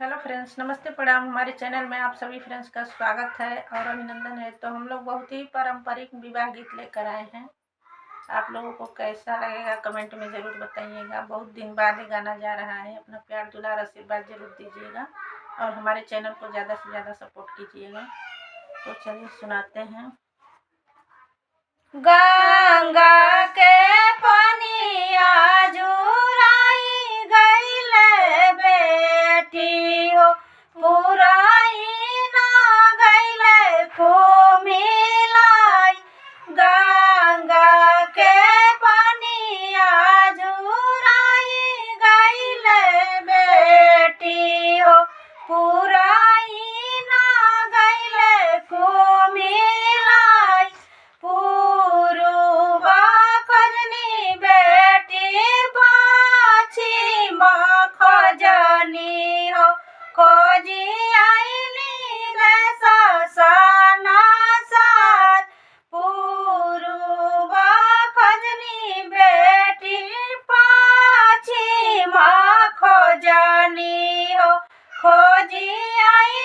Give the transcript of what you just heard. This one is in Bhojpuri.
हेलो फ्रेंड्स, नमस्ते प्रणाम। हमारे चैनल में आप सभी फ्रेंड्स का स्वागत है और अभिनंदन है। तो हम लोग बहुत ही पारंपरिक विवाह गीत लेकर आए हैं। आप लोगों को कैसा लगेगा कमेंट में ज़रूर बताइएगा। बहुत दिन बाद ये गाना जा रहा है। अपना प्यार दुलार आशीर्वाद जरूर दीजिएगा और हमारे चैनल को ज़्यादा से ज़्यादा सपोर्ट कीजिएगा। तो चलिए सुनाते हैं। गंगा के पनिया जुराई गइले बेटी हो, पुराई ना गइले कुमिलाई। गंगा के पनिया जुराई गइले बेटी हो, पुराई ना गइले कुमिलाई। पूर्वा खजनी बेटी पश्चिमा खजनी हो, खोजी आईली रे ससना साथ। पूर्वा खजनी बेटी पश्चिमा खजनी हो, खोजी आई